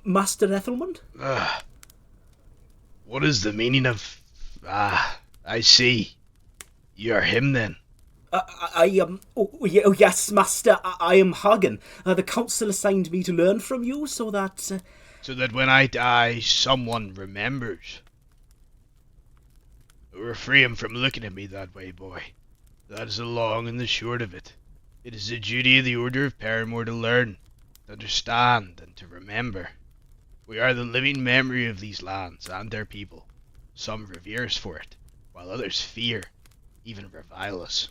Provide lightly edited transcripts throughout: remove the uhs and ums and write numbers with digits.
Master Ethelmund? What is the meaning of... I see. You are him then. Yes, Master, I am Hagen. The council assigned me to learn from you so that... So that when I die, someone remembers. Refrain from looking at me that way, boy. That is the long and the short of it. It is the duty of the Order of Peremore to learn, to understand, and to remember. We are the living memory of these lands and their people. Some revere us for it, while others fear, even revile us.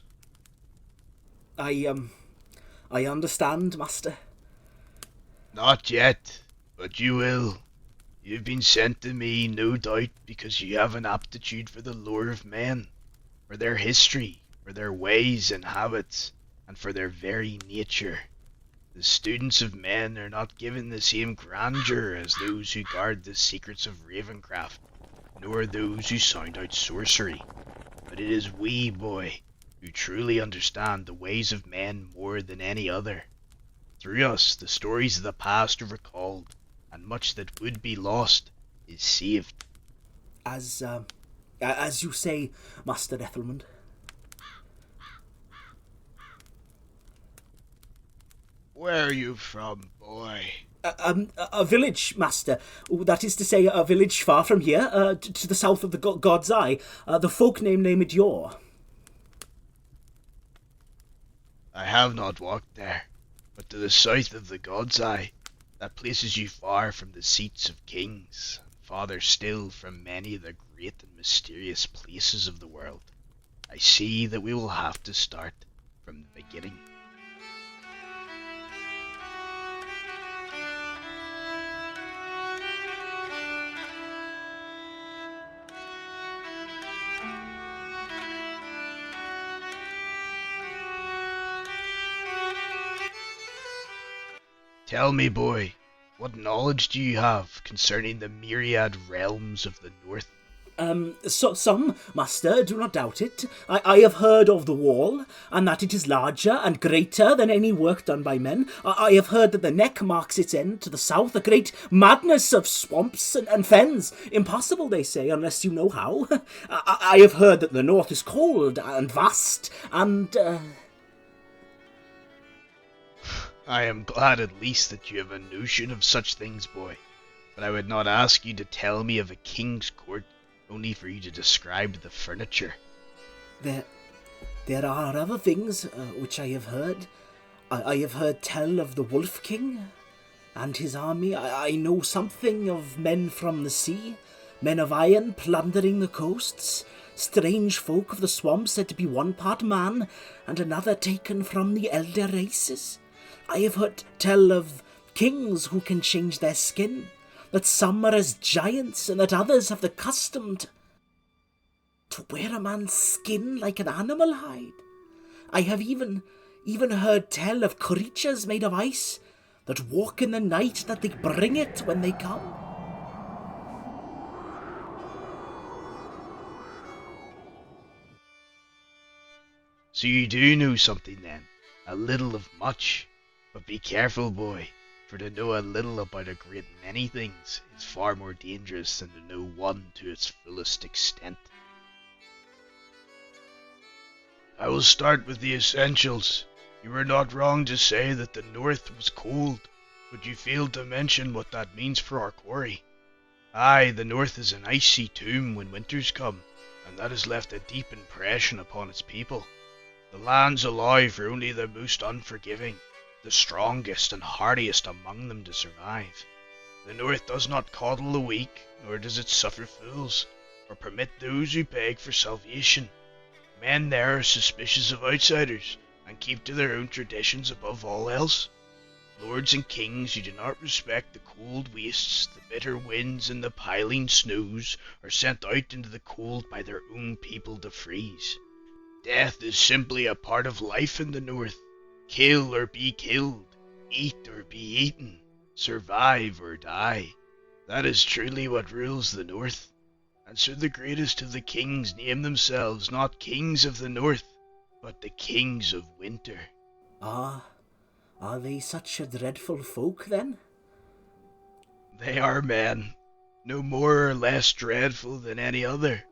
I understand, Master. Not yet, but you will. You've been sent to me, no doubt, because you have an aptitude for the lore of men, for their history, for their ways and habits, and for their very nature. The students of men are not given the same grandeur as those who guard the secrets of Ravenscraft, nor those who sound out sorcery. But it is we, boy, who truly understand the ways of men more than any other. Through us, the stories of the past are recalled, and much that would be lost is saved. As you say, Master Ethelmund. Where are you from, boy? A village, Master. That is to say, a village far from here, to the south of the God's Eye. The folk name it Yor. I have not walked there, but to the south of the God's Eye. That places you far from the seats of kings, and farther still from many of the great and mysterious places of the world. I see that we will have to start from the beginning. Tell me, boy, what knowledge do you have concerning the myriad realms of the North? Some, Master, do not doubt it. I have heard of the wall, and that it is larger and greater than any work done by men. I have heard that the neck marks its end to the south, a great madness of swamps and fens. Impossible, they say, unless you know how. I have heard that the north is cold and vast, and... I am glad at least that you have a notion of such things, boy, but I would not ask you to tell me of a king's court only for you to describe the furniture. There are other things which I have heard. I have heard tell of the Wolf King and his army. I know something of men from the sea, men of iron plundering the coasts, strange folk of the swamp said to be one part man and another taken from the elder races. I have heard tell of kings who can change their skin, that some are as giants and that others have the custom to wear a man's skin like an animal hide. I have even heard tell of creatures made of ice that walk in the night, that they bring it when they come. So you do know something then, a little of much. But be careful, boy, for to know a little about a great many things is far more dangerous than to know one to its fullest extent. I will start with the essentials. You were not wrong to say that the north was cold, but you failed to mention what that means for our quarry. Aye, the north is an icy tomb when winters come, and that has left a deep impression upon its people. The land's alive for only the most unforgiving, the strongest and hardiest among them to survive. The North does not coddle the weak, nor does it suffer fools, or permit those who beg for salvation. Men there are suspicious of outsiders, and keep to their own traditions above all else. Lords and kings who do not respect the cold wastes, the bitter winds and the piling snows are sent out into the cold by their own people to freeze. Death is simply a part of life in the North. Kill or be killed, eat or be eaten, survive or die. That is truly what rules the North. And so the greatest of the kings name themselves not kings of the North, but the kings of winter. Ah, are they such a dreadful folk then? They are men, no more or less dreadful than any other,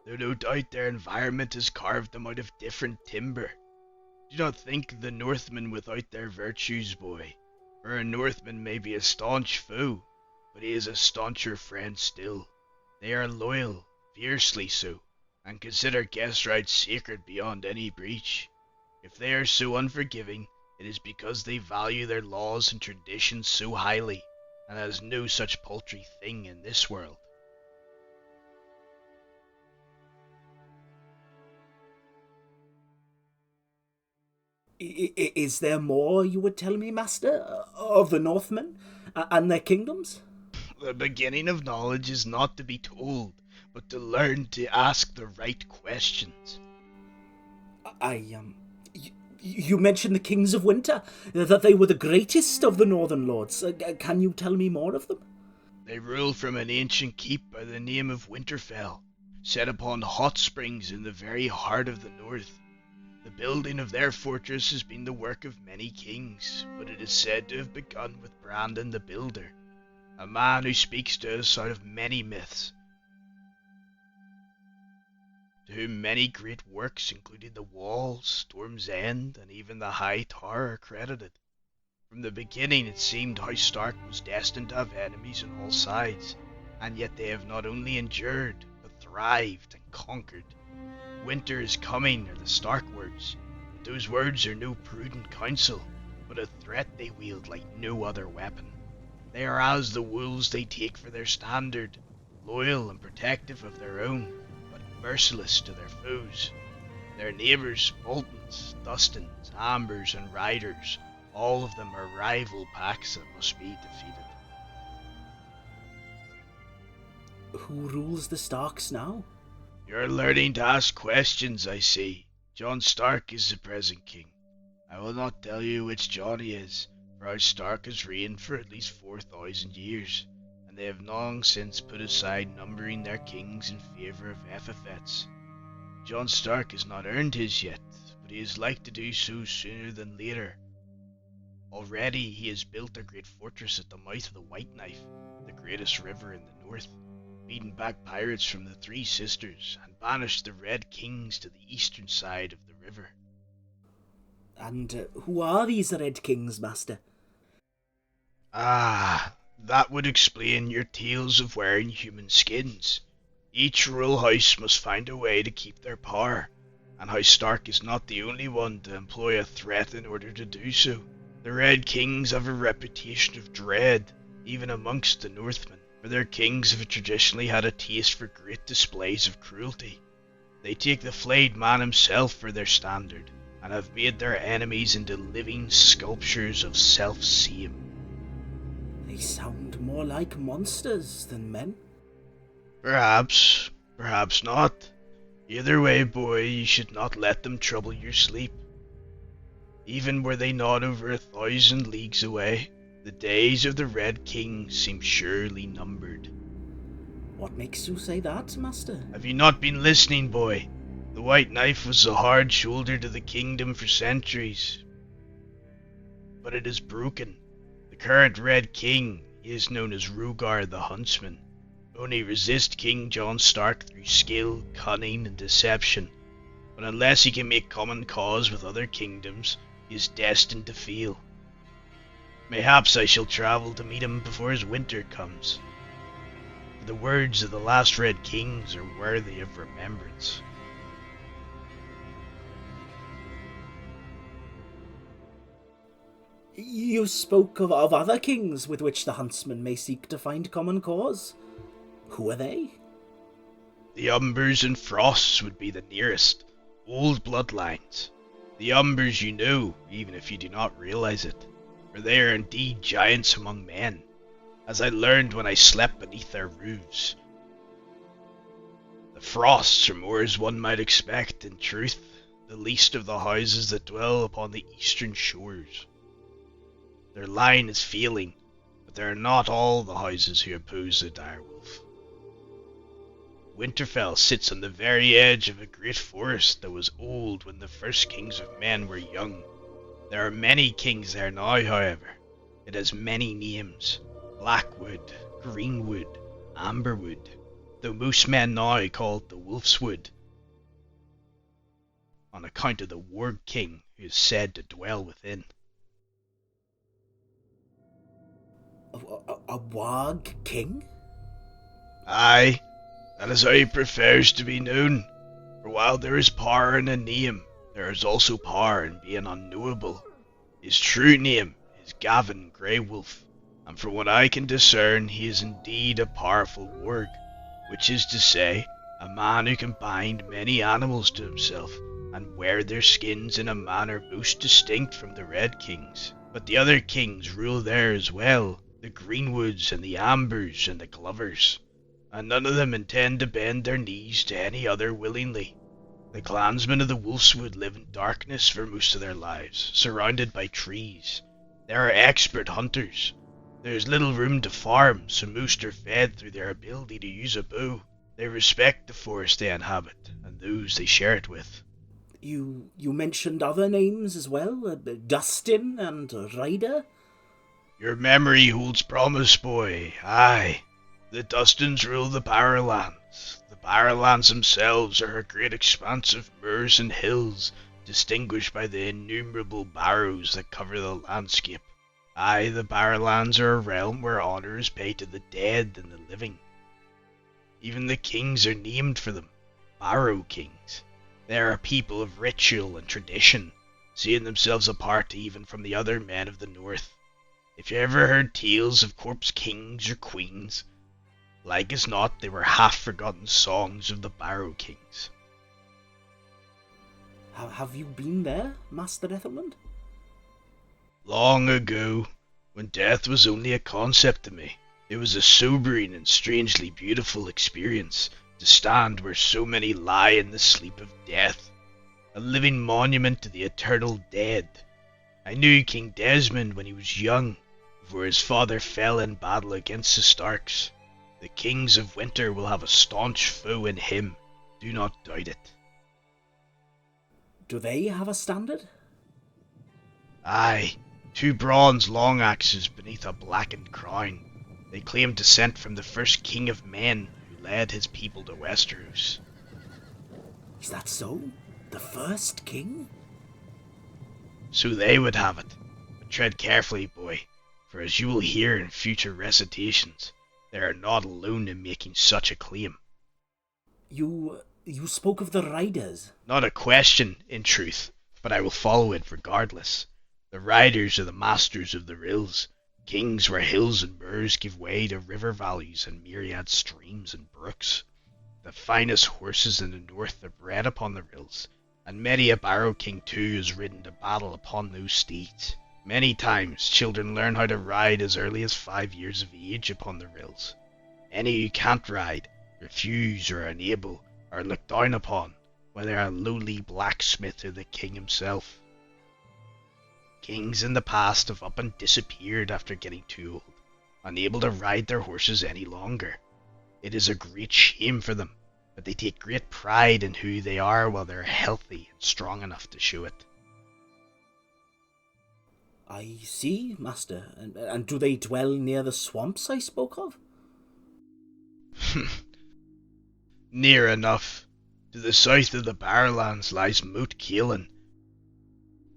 though no doubt their environment has carved them out of different timber. Do not think the Northmen without their virtues, boy, for a Northman may be a staunch foe, but he is a stauncher friend still. They are loyal, fiercely so, and consider guest rights sacred beyond any breach. If they are so unforgiving, it is because they value their laws and traditions so highly, and there's no such paltry thing in this world. Is there more you would tell me, Master, of the Northmen and their kingdoms? The beginning of knowledge is not to be told, but to learn to ask the right questions. You mentioned the Kings of Winter, that they were the greatest of the Northern Lords. Can you tell me more of them? They rule from an ancient keep by the name of Winterfell, set upon hot springs in the very heart of the north. The building of their fortress has been the work of many kings, but it is said to have begun with Brandon the Builder, a man who speaks to us out of many myths, to whom many great works, including the Wall, Storm's End, and even the High Tower, are credited. From the beginning it seemed House Stark was destined to have enemies on all sides, and yet they have not only endured, but thrived and conquered. Winter is coming are the Stark words, but those words are no prudent counsel, but a threat they wield like no other weapon. They are as the wolves they take for their standard, loyal and protective of their own, but merciless to their foes. Their neighbours, Boltons, Dustins, Ambers and Riders, all of them are rival packs that must be defeated. Who rules the Starks now? You're learning to ask questions, I see. Jon Stark is the present king. I will not tell you which Jon he is, for House Stark has reigned for at least 4,000 years, and they have long since put aside numbering their kings in favour of epithets. Jon Stark has not earned his yet, but he is like to do so sooner than later. Already he has built a great fortress at the mouth of the White Knife, the greatest river in the north, beaten back pirates from the Three Sisters, and banished the Red Kings to the eastern side of the river. And who are these Red Kings, Master? Ah, that would explain your tales of wearing human skins. Each royal house must find a way to keep their power, and House Stark is not the only one to employ a threat in order to do so. The Red Kings have a reputation of dread, even amongst the Northmen, for their kings have traditionally had a taste for great displays of cruelty. They take the flayed man himself for their standard, and have made their enemies into living sculptures of self-same. They sound more like monsters than men. Perhaps, perhaps not. Either way, boy, you should not let them trouble your sleep. Even were they not over 1,000 leagues away, the days of the Red King seem surely numbered. What makes you say that, Master? Have you not been listening, boy? The White Knife was the hard shoulder to the kingdom for centuries, but it is broken. The current Red King, he is known as Rhaegar the Huntsman, only resist King Jon Stark through skill, cunning, and deception, but unless he can make common cause with other kingdoms, he is destined to fail. Mayhaps I shall travel to meet him before his winter comes, for the words of the last Red Kings are worthy of remembrance. You spoke of other kings with which the huntsman may seek to find common cause. Who are they? The Umbers and Frosts would be the nearest, old bloodlines. The Umbers you know, even if you do not realize it, for they are indeed giants among men, as I learned when I slept beneath their roofs. The Frosts are more as one might expect, in truth, the least of the houses that dwell upon the eastern shores. Their line is failing, but they are not all the houses who oppose the direwolf. Winterfell sits on the very edge of a great forest that was old when the first kings of men were young. There are many kings there now, however. It has many names. Blackwood, Greenwood, Amberwood, though most men now call it the Wolfswood, on account of the Warg King who is said to dwell within. A Warg King? Aye, that is how he prefers to be known. For while there is power in a name, there is also power in being unknowable. His true name is Gavin Greywolf, and from what I can discern, he is indeed a powerful warg, which is to say, a man who can bind many animals to himself and wear their skins in a manner most distinct from the Red Kings. But the other kings rule there as well, the Greenwoods and the Ambers and the Glovers, and none of them intend to bend their knees to any other willingly. The clansmen of the Wolfswood live in darkness for most of their lives, surrounded by trees. They are expert hunters. There is little room to farm, so most are fed through their ability to use a bow. They respect the forest they inhabit, and those they share it with. You mentioned other names as well? Dustin and Ryder? Your memory holds promise, boy. Aye. The Dustins rule the Barrowlands. The Barrowlands themselves are a great expanse of moors and hills, distinguished by the innumerable barrows that cover the landscape. Aye, the Barrowlands are a realm where honour is paid to the dead and the living. Even the kings are named for them, Barrow Kings. They are a people of ritual and tradition, seeing themselves apart even from the other men of the north. If you ever heard tales of corpse kings or queens, like as not they were half-forgotten songs of the Barrow Kings. Have you been there, Master Ethelmund? Long ago, when death was only a concept to me. It was a sobering and strangely beautiful experience to stand where so many lie in the sleep of death, a living monument to the eternal dead. I knew King Desmond when he was young, before his father fell in battle against the Starks. The kings of winter will have a staunch foe in him, do not doubt it. Do they have a standard? Aye, 2 bronze long axes beneath a blackened crown. They claim descent from the first king of men who led his people to Westeros. Is that so? The first king? So they would have it. But tread carefully, boy, for as you will hear in future recitations, they are not alone in making such a claim. You spoke of the Riders. Not a question, in truth, but I will follow it regardless. The Riders are the Maesters of the Rills, kings where hills and moors give way to river valleys and myriad streams and brooks. The finest horses in the north are bred upon the Rills, and many a Barrow King too has ridden to battle upon those steeds. Many times children learn how to ride as early as 5 years of age upon the Rills. Any who can't ride, refuse or unable, are looked down upon, whether a lowly blacksmith or the king himself. Kings in the past have up and disappeared after getting too old, unable to ride their horses any longer. It is a great shame for them, but they take great pride in who they are while they're healthy and strong enough to show it. I see, Master. And do they dwell near the swamps I spoke of? Near enough. To the south of the Barrowlands lies Moat Cailin,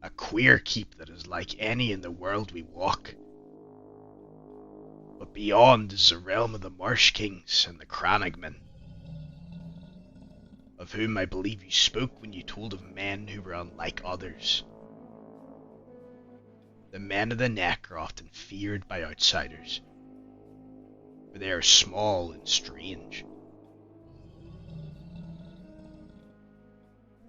a queer keep that is like any in the world we walk. But beyond is the realm of the Marsh Kings and the Crannogmen, of whom I believe you spoke when you told of men who were unlike others. The men of the Neck are often feared by outsiders, for they are small and strange.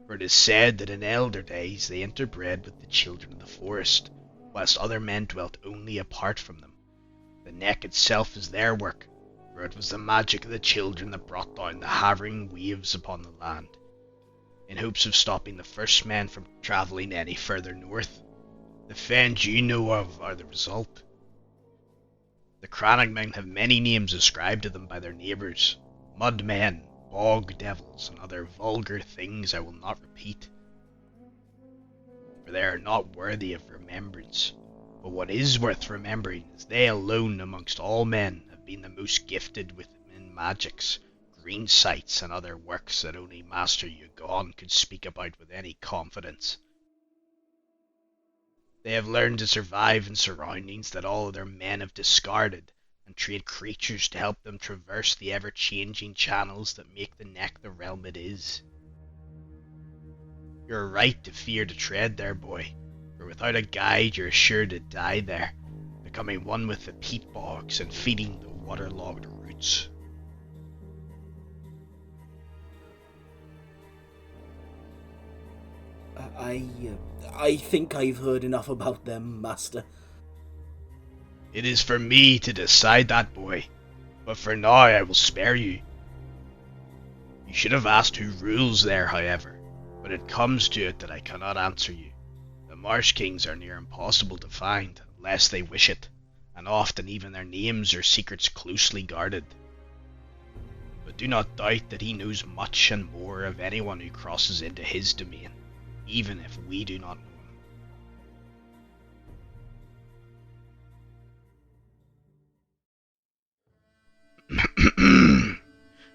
For it is said that in elder days they interbred with the children of the forest, whilst other men dwelt only apart from them. The Neck itself is their work, for it was the magic of the children that brought down the harrowing waves upon the land, in hopes of stopping the first men from travelling any further north. The fens you know of are the result. The Crannogmen have many names ascribed to them by their neighbours: mudmen, bog devils, and other vulgar things I will not repeat, for they are not worthy of remembrance, But what is worth remembering is they alone amongst all men have been the most gifted with magics, green sights, and other works that only Master AGOT could speak about with any confidence. They have learned to survive in surroundings that all other men have discarded, and train creatures to help them traverse the ever-changing channels that make the neck the realm it is. You're right to fear to tread there, boy, for without a guide you're sure to die there, becoming one with the peat bogs and feeding the waterlogged roots. I think I've heard enough about them, Master. It is for me to decide that, boy, but for now I will spare you. You should have asked who rules there, however, but it comes to it that I cannot answer you. The Marsh Kings are near impossible to find, unless they wish it, and often even their names are secrets closely guarded. But do not doubt that he knows much and more of anyone who crosses into his domain, even if we do not know him.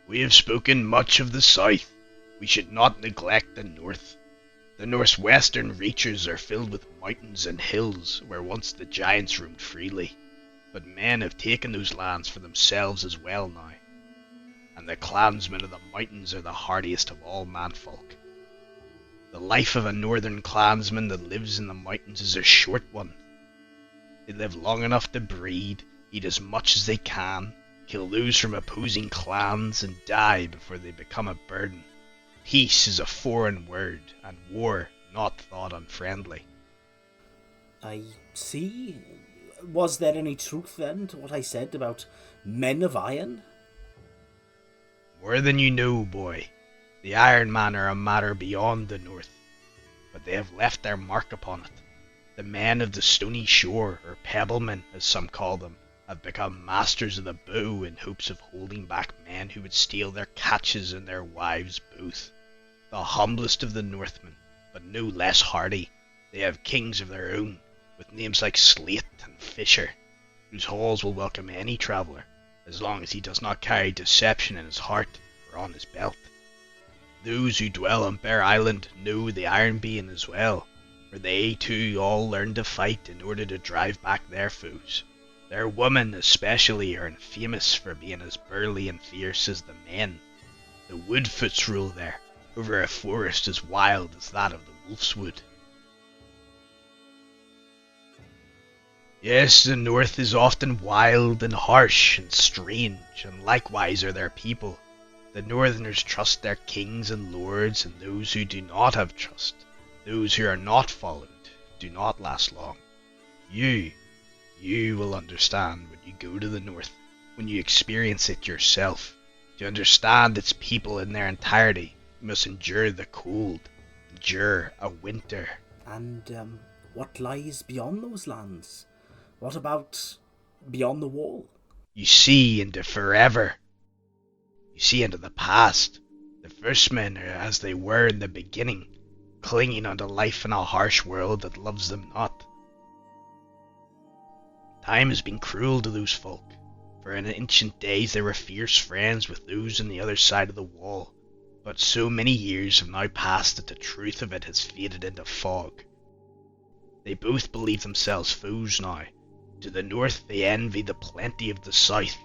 We have spoken much of the south. We should not neglect the north. The northwestern reaches are filled with mountains and hills where once the giants roamed freely, but men have taken those lands for themselves as well now, and the clansmen of the mountains are the hardiest of all manfolk. The life of a northern clansman that lives in the mountains is a short one. They live long enough to breed, eat as much as they can, kill those from opposing clans, and die before they become a burden. Peace is a foreign word, and war not thought unfriendly. I see. Was there any truth then to what I said about men of iron? More than you know, boy. The Ironmen are a matter beyond the north, but they have left their mark upon it. The men of the stony shore, or pebblemen as some call them, have become masters of the bow in hopes of holding back men who would steal their catches and their wives both. The humblest of the Northmen, but no less hardy, they have kings of their own, with names like Slate and Fisher, whose halls will welcome any traveller, as long as he does not carry deception in his heart or on his belt. Those who dwell on Bear Island know the Ironmen as well, for they too all learned to fight in order to drive back their foes. Their women especially are famous for being as burly and fierce as the men. The Woodfoots rule there, over a forest as wild as that of the Wolf's Wood. Yes, the north is often wild and harsh and strange, and likewise are their people. The northerners trust their kings and lords, and those who do not have trust, those who are not followed, do not last long. You will understand when you go to the north, when you experience it yourself. To understand its people in their entirety, you must endure the cold, endure a winter. And what lies beyond those lands? What about beyond the wall? You see into forever. You see into the past. The first men are as they were in the beginning, clinging onto life in a harsh world that loves them not. Time has been cruel to those folk, for in ancient days they were fierce friends with those on the other side of the wall, but so many years have now passed that the truth of it has faded into fog. They both believe themselves foes now. To the north they envy the plenty of the south.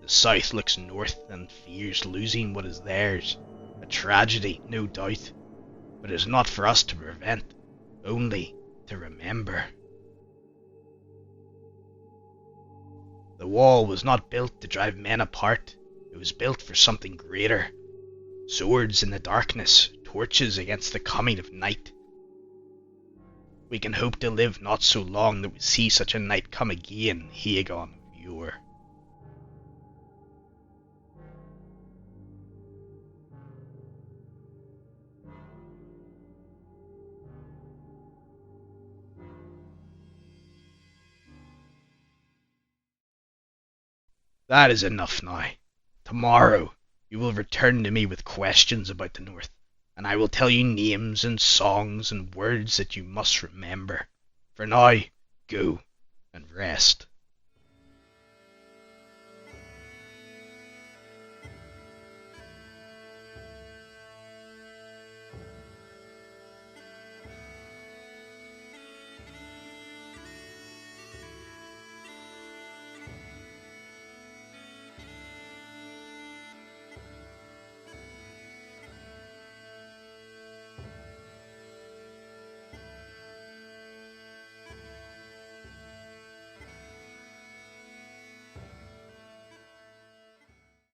The south looks north and fears losing what is theirs. A tragedy, no doubt, but it is not for us to prevent, only to remember. The wall was not built to drive men apart, it was built for something greater. Swords in the darkness, torches against the coming of night. We can hope to live not so long that we see such a night come again, AGOT of yore. That is enough now. Tomorrow you will return to me with questions about the north, and I will tell you names and songs and words that you must remember. For now, go, and rest.